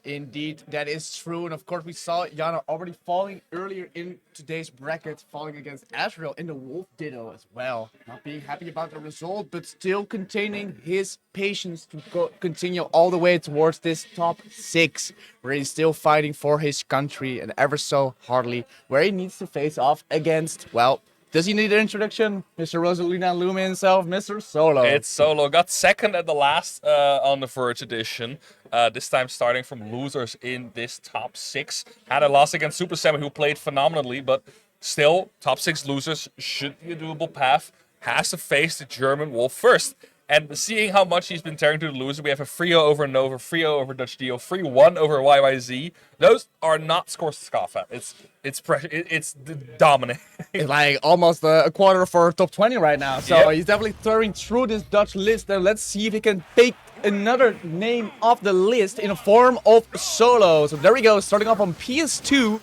Indeed, that is true. And of course, we saw Yano already falling earlier in today's bracket, falling against Azrael in the Wolf Ditto as well. Not being happy about the result, but still containing his patience to continue all the way towards this top 6, where he's still fighting for his country and ever so hardly, where he needs to face off against, well, does he need an introduction? Mr. Rosalina Luma himself, Mr. Solo. It's Solo. Got second at the last on the VERGE edition. This time starting from losers in this top 6. Had a loss against Super 7, who played phenomenally, but still, top 6 losers should be a doable path. Has to face the German Wolf first. And seeing how much he's been tearing to the loser, we have a 3-0 over Nova, 3-0 over Dutch Dio, 3-1 over YYZ. Those are not scores to scoff at. It's pressure. It's dominant. It's like almost a quarter for top 20 right now. So he's definitely tearing through this Dutch list. And let's see if he can take another name off the list in the form of Solo. So there we go, starting off on PS2,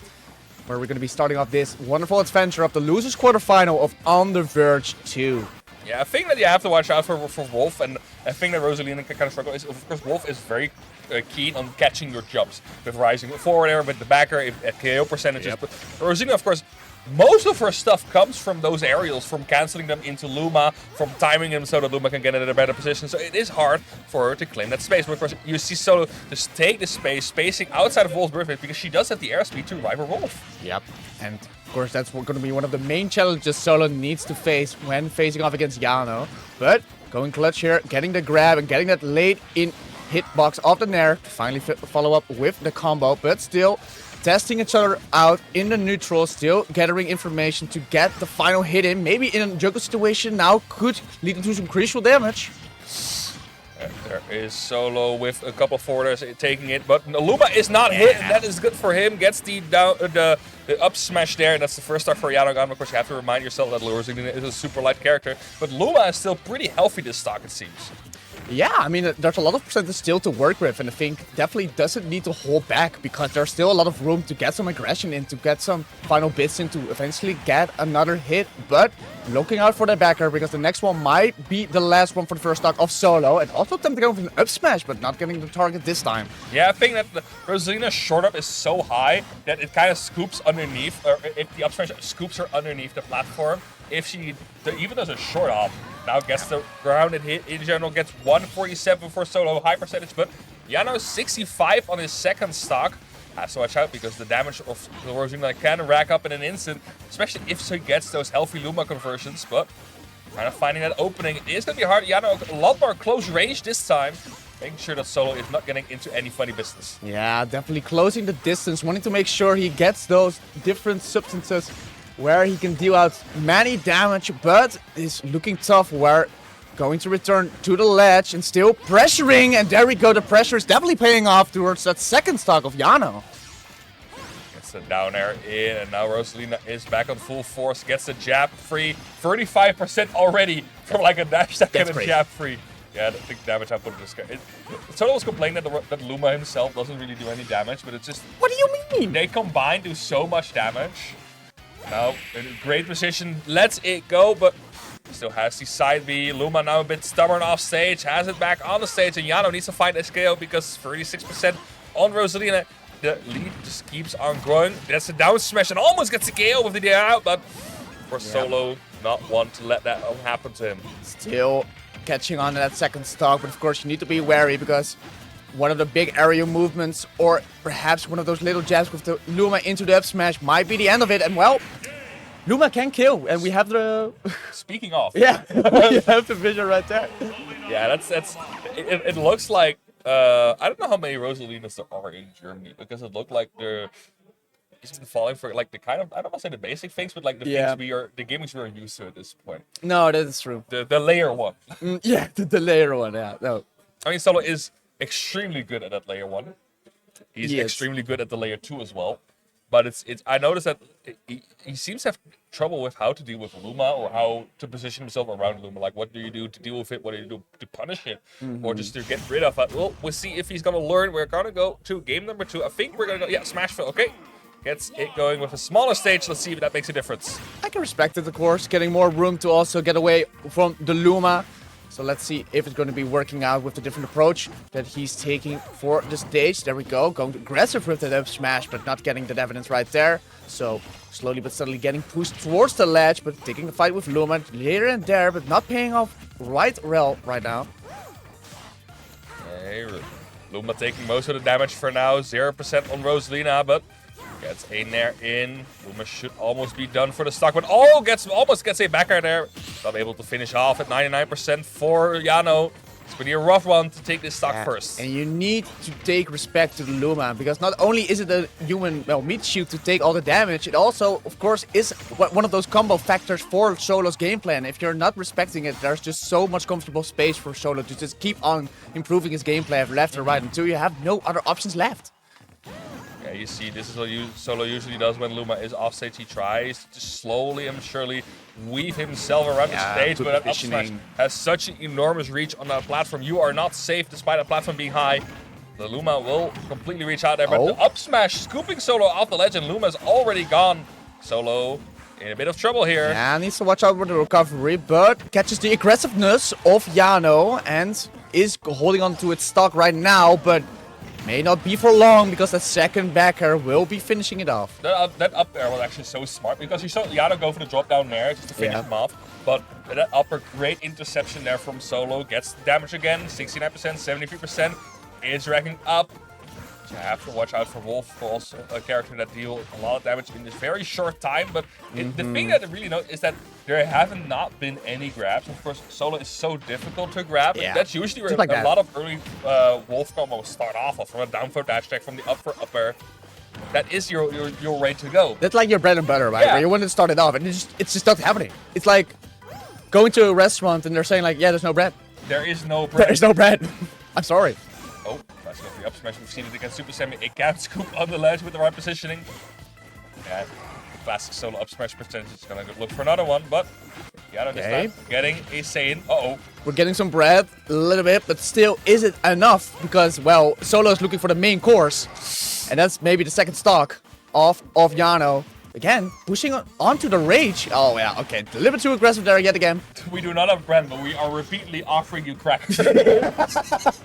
where we're going to be starting off this wonderful adventure of the losers quarterfinal of On the Verge 2. Yeah, a thing that you have to watch out for Wolf, and a thing that Rosalina can kind of struggle is, of course, Wolf is very keen on catching your jumps with rising forward air, with the backer, at KO percentages. Yep. But Rosalina, of course, most of her stuff comes from those aerials, from canceling them into Luma, from timing them so that Luma can get in a better position. So it is hard for her to claim that space. But of course, you see Solo just take the space, spacing outside of Wolf's birthday, because she does have the airspeed to rival Wolf. Yep, and of course, that's going to be one of the main challenges Solo needs to face when facing off against Yano. But going clutch here, getting the grab and getting that late in hitbox off the Nair to finally follow up with the combo. But still testing each other out in the neutral, still gathering information to get the final hit in. Maybe in a juggle situation now could lead to some crucial damage. There is Solo with a couple of forwarders taking it, but Luma is not hit. That is good for him. Gets the up smash there, and that's the first start for Yano. Of course, you have to remind yourself that Rosalina is a super light character, but Luma is still pretty healthy this stock, it seems. Yeah, I mean, there's a lot of percentage still to work with, and I think definitely doesn't need to hold back, because there's still a lot of room to get some aggression in, to get some final bits in, to eventually get another hit. But looking out for the backer, because the next one might be the last one for the first stock of Solo, and also attempting to go with an up smash, but not getting the target this time. Yeah, I think that the Rosalina's short up is so high that it kind of scoops underneath, or if the up smash scoops her underneath the platform, if she even does a short up, now gets the grounded hit in general, gets 147 for Solo, high percentage, but Yano 65 on his second stock. Has to watch out, because the damage of the Rosalina can rack up in an instant, especially if she gets those healthy Luma conversions, but kind of finding that opening is going to be hard. Yano a lot more close range this time, making sure that Solo is not getting into any funny business. Yeah, definitely closing the distance, wanting to make sure he gets those different substances where he can deal out many damage, but is looking tough, where going to return to the ledge and still pressuring, and there we go, the pressure is definitely paying off towards that second stock of Yano. Gets a down air in, and now Rosalina is back on full force, gets the jab free, 35% already from like a dash attack and a jab free. Yeah, the big damage output of this guy. Solo was complaining that Luma himself doesn't really do any damage, but it's just... What do you mean? They combined do so much damage. Now, in a great position, lets it go, but still has the side B. Luma now a bit stubborn off stage, has it back on the stage, and Yano needs to find SKO because 36% on Rosalina. The lead just keeps on growing. That's a down smash and almost gets the KO with the DI out, but for Solo, not want to let that happen to him. Still catching on to that second stock, but of course you need to be wary, because one of the big aerial movements, or perhaps one of those little jabs with the Luma into the up smash, might be the end of it. And well, Luma can kill, and we have the... Speaking of. Yeah, we have the vision right there. Yeah, it looks like, I don't know how many Rosalinas there are in Germany, because it looked like he's been falling for like the kind of, I don't want to say the basic things, but like the things the gimmicks we are used to at this point. No, that is true. The layer one. Yeah, the layer one, yeah. No. I mean, Solo is extremely good at that layer 1. He's extremely good at the layer 2 as well. But it's I noticed that he seems to have trouble with how to deal with Luma, or how to position himself around Luma. Like, what do you do to deal with it? What do you do to punish it? Or just to get rid of it? Well, we'll see if he's going to learn. We're going to go to game number 2. I think we're going to go, Smash Fill. Okay. Gets it going with a smaller stage. Let's see if that makes a difference. I can respect it, of course. Getting more room to also get away from the Luma. So let's see if it's going to be working out with the different approach that he's taking for the stage. There we go. Going aggressive with that up smash, but not getting that evidence right there. So slowly but steadily getting pushed towards the ledge, but taking the fight with Luma here and there, but not paying off right well right now. Okay, Luma taking most of the damage for now. 0% on Rosalina, but gets a nair in. Luma should almost be done for the stock, but almost gets a backer there. Not able to finish off at 99% for Yano. It's going to be a rough one to take this stock first. And you need to take respect to the Luma, because not only is it a human meat shield to take all the damage, it also, of course, is one of those combo factors for Solo's game plan. If you're not respecting it, there's just so much comfortable space for Solo to just keep on improving his gameplay left and right until you have no other options left. Yeah, you see, this is what Solo usually does when Luma is offstage. He tries to slowly and surely weave himself around the stage, but that up smash has such an enormous reach on that platform. You are not safe despite the platform being high. The Luma will completely reach out there, but the up smash scooping Solo off the ledge, and Luma's already gone. Solo in a bit of trouble here. Yeah, needs to watch out for the recovery, but catches the aggressiveness of Yano and is holding on to its stock right now, but may not be for long, because the second backer will be finishing it off. That up air was actually so smart, because you saw Yano go for the drop down there just to finish him off. But that upper, great interception there from Solo. Gets damage again, 69%, 73%. Is racking up. You have to watch out for Wolf, also a character that deals a lot of damage in this very short time. But the thing that I really know is that there haven't not been any grabs. Of course, Solo is so difficult to grab. Yeah. That's usually where a lot of early Wolf combos start off of, from a down throw dash attack, from the up for up air. That is your way to go. That's like your bread and butter, right? Yeah. Where you want to start it off, and it's just not happening. It's like going to a restaurant and they're saying like, yeah, there's no bread. There is no bread. There is no bread. I'm sorry. Oh, that's going to be up smash. We've seen it against Super Semi. A cap scoop on the ledge with the right positioning. Yeah, classic Solo up smash percentage is going to look for another one, but yeah, this time getting a Saiyan. Uh-oh. We're getting some bread, a little bit, but still, is it enough? Because, well, Solo is looking for the main course, and that's maybe the second stock of Yano. Again, pushing onto the rage. Oh, yeah, okay. A little bit too aggressive there yet again. We do not have bread, but we are repeatedly offering you crackers. Just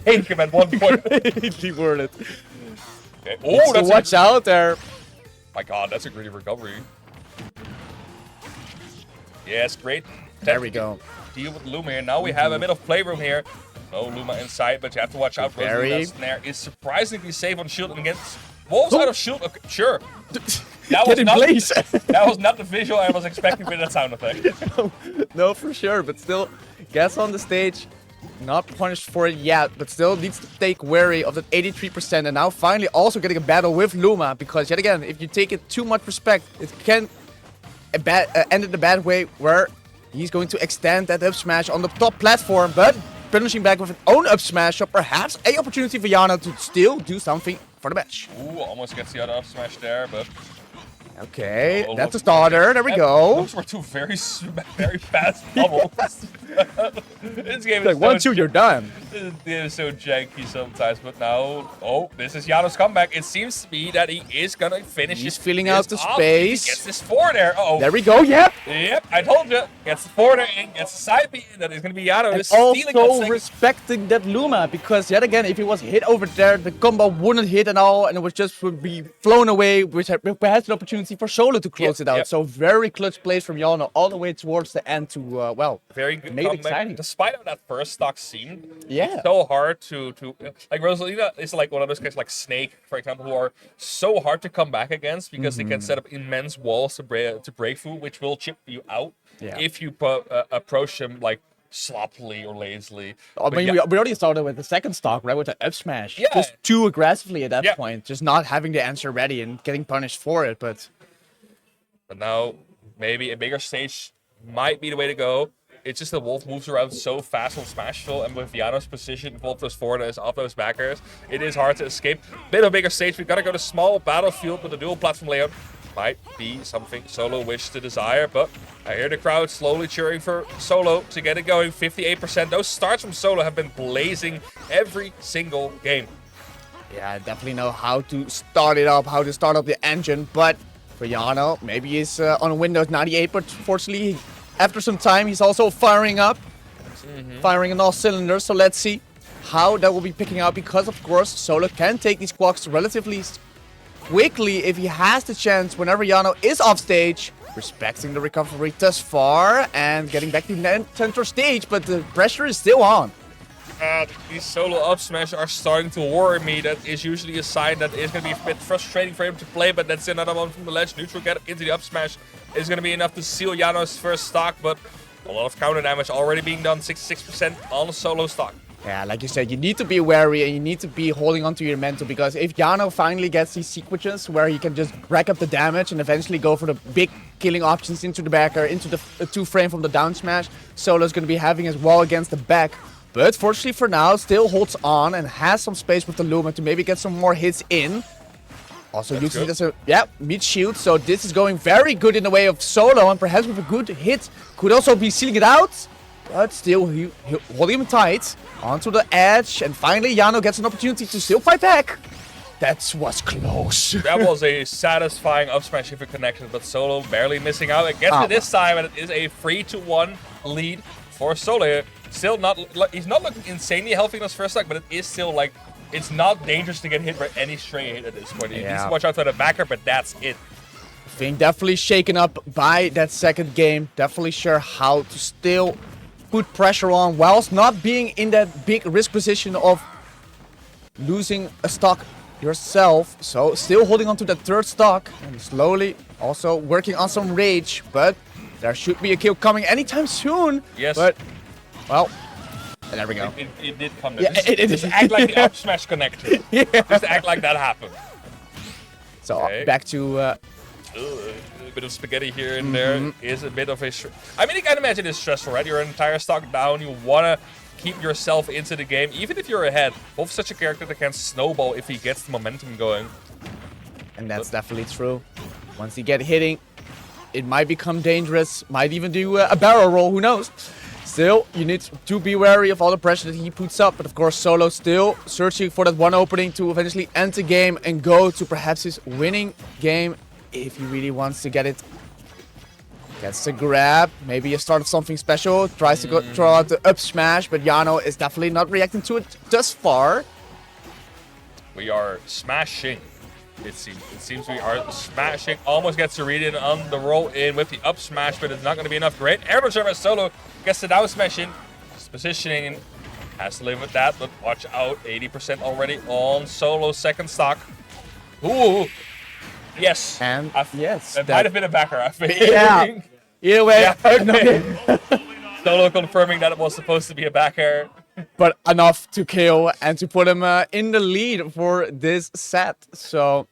take him at one point. Completely worded. Okay. Oh, that's watch out there. My God, that's a great recovery. Yes, great. There we go. Deal with Luma here. Now we have a bit of playroom here. No Luma inside, but you have to watch out. Rosalina's snare is surprisingly safe on shield, and against Wolves out of shield. Okay, sure. That was not the visual I was expecting with that sound effect. No, for sure, but still gets on the stage. Not punished for it yet, but still needs to take wary of that 83%, and now finally also getting a battle with Luma, because yet again, if you take it too much respect, it can end in a bad way, where he's going to extend that up smash on the top platform, but finishing back with an own up smash, so perhaps a opportunity for Yano to still do something for the match. Ooh, almost gets the other up smash there, but okay, that's a starter. There we go. Those were two very fast bubbles. This game is like, once you're done. This game is so janky sometimes, but now, oh, this is Yano's comeback. It seems to be that he is gonna finish. He's filling out the space. He gets this forward there. Uh-oh. There we go. Yep. Yep. I told you. Gets the forward in. Gets the side B. That is gonna be Yano. And also respecting that Luma, because yet again, if he was hit over there, the combo wouldn't hit at all, and it would be flown away, which has an opportunity for Solo to close it out. Yep. So very clutch plays from Yano all the way towards the end to well, very good make it exciting. Despite that first stock scene, yeah, it's so hard to like Rosalina is like one of those guys like Snake, for example, who are so hard to come back against because they can set up immense walls to break through, which will chip you out if you approach them like sloppily or lazily. I mean, we already started with the second stock, right, with the up smash. Yeah. Just too aggressively at that point, just not having the answer ready and getting punished for it. But now maybe a bigger stage might be the way to go. It's just the Wolf moves around so fast on Smashville, and with Yano's position, Wolf those forwarders off those backers, it is hard to escape. Bit of a bigger stage, we've got to go to small battlefield with a dual platform layout. Might be something Solo wished to desire, but I hear the crowd slowly cheering for Solo to get it going. 58%. Those starts from Solo have been blazing every single game. Yeah, I definitely know how to start it up, how to start up the engine, but for Yano, maybe he's on Windows 98, but fortunately, after some time, he's also firing up. firing on all cylinders. So let's see how that will be picking out, because of course Solo can take these quacks relatively quickly if he has the chance whenever Yano is off stage, respecting the recovery thus far and getting back to center stage, but the pressure is still on. These solo up smash are starting to worry me. That is usually a sign that it's going to be a bit frustrating for him to play, but that's another one from the ledge. Neutral get into the up smash is going to be enough to seal Yano's first stock, but a lot of counter damage already being done, 66% on the solo stock. Yeah, like you said, you need to be wary and you need to be holding on to your mental, because if Yano finally gets these sequences where he can just rack up the damage and eventually go for the big killing options into the back or into the 2-frame from the down smash, Solo's going to be having as well against the back. But fortunately for now, still holds on and has some space with the Luma to maybe get some more hits in. Also using it as a, mid shield, so this is going very good in the way of Solo, and perhaps with a good hit could also be sealing it out. But still holding him tight onto the edge, and finally Yano gets an opportunity to still fight back. That was close. That was a satisfying up smash if it connected, but Solo barely missing out. It gets it this time, and it is a 3-1 lead for Solo. Still not, he's not looking insanely healthy in his first stock, but it is still like, it's not dangerous to get hit by any stray hit at this point. He needs to watch out for the backer, but that's it. I think definitely shaken up by that second game. Definitely sure how to still put pressure on whilst not being in that big risk position of losing a stock yourself. So still holding on to that third stock and slowly also working on some rage, but there should be a kill coming anytime soon. Yes. But, well, and there we go. It did come. Yeah, just act like the up smash connected. Just act like that happened. So back to a bit of spaghetti here and there is a bit of a... I mean, you can imagine it's stressful, right? Your entire stock down. You want to keep yourself into the game, even if you're ahead. Wolf's such a character that can snowball if he gets the momentum going. And that's definitely true. Once you get hitting, it might become dangerous. Might even do a barrel roll, who knows? Still, you need to be wary of all the pressure that he puts up. But of course, Solo still searching for that one opening to eventually end the game and go to perhaps his winning game if he really wants to get it. Gets the grab, maybe a start of something special. Tries to go throw out the up smash, but Yano is definitely not reacting to it thus far. We are smashing. It seems we are smashing. Almost gets to read in on the roll in with the up smash, but it's not going to be enough. Great air dodge by Solo. Gets the down smash in. Just positioning. Has to live with that, but watch out. 80% already on Solo's second stock. Ooh. Yes. And yes. It might have been a backer, I think. Yeah. Either way. Yeah. Solo confirming that it was supposed to be a backer. But enough to kill and to put him in the lead for this set. So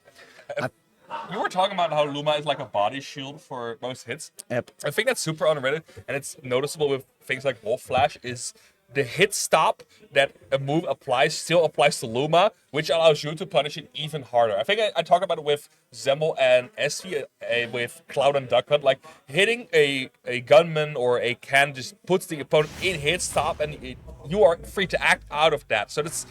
you were talking about how Luma is like a body shield for most hits. Yep. I think that's super underrated, and it's noticeable with things like Wolf Flash is the hit stop that a move still applies to Luma, which allows you to punish it even harder. I think I talked about it with Zemmel and SV with Cloud and Duck Hunt. Like hitting a gunman or a can just puts the opponent in hit stop, and you are free to act out of that. So that's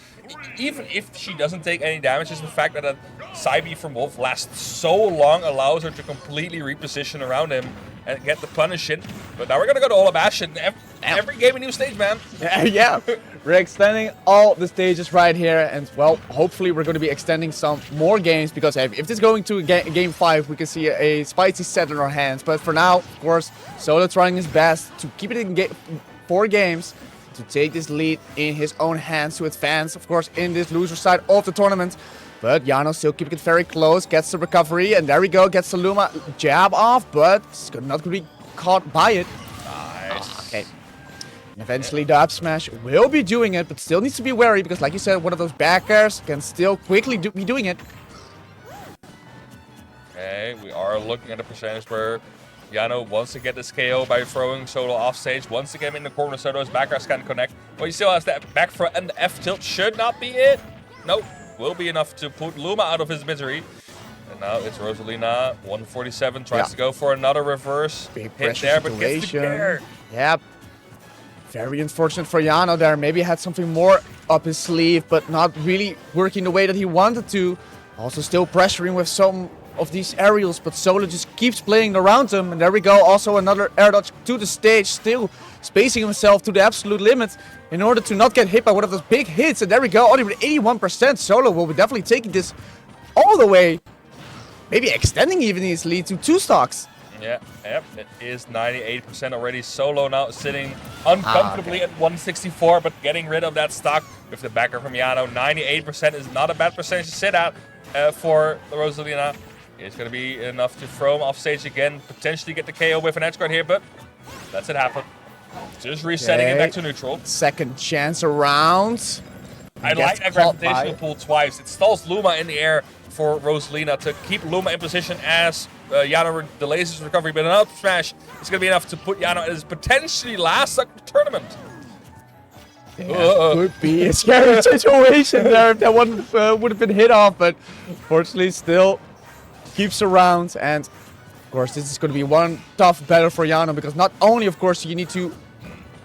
even if she doesn't take any damage, just the fact that a side B from Wolf lasts so long allows her to completely reposition around him and get the punish in. But now we're gonna go to all of Ash, and every game a new stage, man. Yeah, we're extending all the stages right here, and well, hopefully we're going to be extending some more games, because if this is going to game 5, we can see a spicy set in our hands. But for now, of course, Solo trying his best to keep it in 4 games, to take this lead in his own hands to advance, of course, in this loser side of the tournament. But Yano still keeping it very close, gets the recovery, and there we go, gets the Luma jab off, but it's not going to be caught by it. Nice. Okay. And eventually the up smash will be doing it, but still needs to be wary, because like you said, one of those backers can still quickly be doing it. Okay, we are looking at a percentage where Yano wants to get this KO by throwing Solo off stage. Once again in the corner, Solo's backers can connect. But he still has that back throw, and the F tilt should not be it. Nope. Will be enough to put Luma out of his misery. And now it's Rosalina, 147, tries to go for another reverse Big hit there, but gets the care. Yep. Very unfortunate for Yano there. Maybe had something more up his sleeve, but not really working the way that he wanted to. Also still pressuring with some of these aerials, but Solo just keeps playing around them. And there we go, also another air dodge to the stage, still spacing himself to the absolute limit in order to not get hit by one of those big hits. And there we go, only with 81%. Solo will be definitely taking this all the way, maybe extending even his lead to 2 stocks. Yeah, yep, it is 98% already. Solo now sitting uncomfortably at 164, but getting rid of that stock with the backer from Yano. 98% is not a bad percentage to sit at for Rosalina. It's going to be enough to throw him off stage again, potentially get the KO with an edge guard here, but lets it happen. Just resetting it back to neutral. Second chance around. I like that gravitational pull twice. It stalls Luma in the air for Rosalina to keep Luma in position as Yano delays his recovery, but an up smash is going to be enough to put Yano at his potentially last tournament. Yeah, could be a scary situation there if that one would have been hit off, but fortunately still keeps around. And of course this is going to be one tough battle for Yano, because not only of course you need to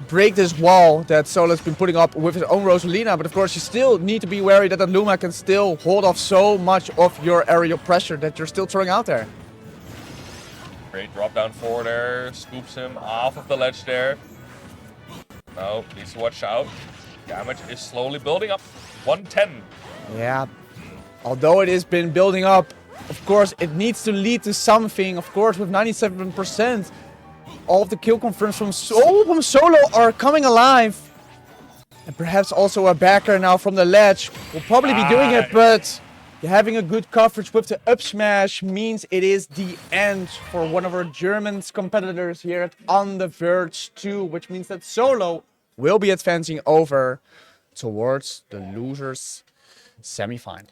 break this wall that Solo's been putting up with his own Rosalina, but of course you still need to be wary that the Luma can still hold off so much of your aerial pressure that you're still throwing out there. Great drop down forward there, scoops him off of the ledge there. No, needs to watch out. Damage is slowly building up. 110. Yeah, although it has been building up, of course it needs to lead to something. Of course, with 97%, all of the kill confirms from Solo are coming alive. And perhaps also a backer now from the ledge will probably be doing it, but having a good coverage with the up smash means it is the end for one of our German competitors here at On the Verge 2, which means that Solo will be advancing over towards the losers semi-final.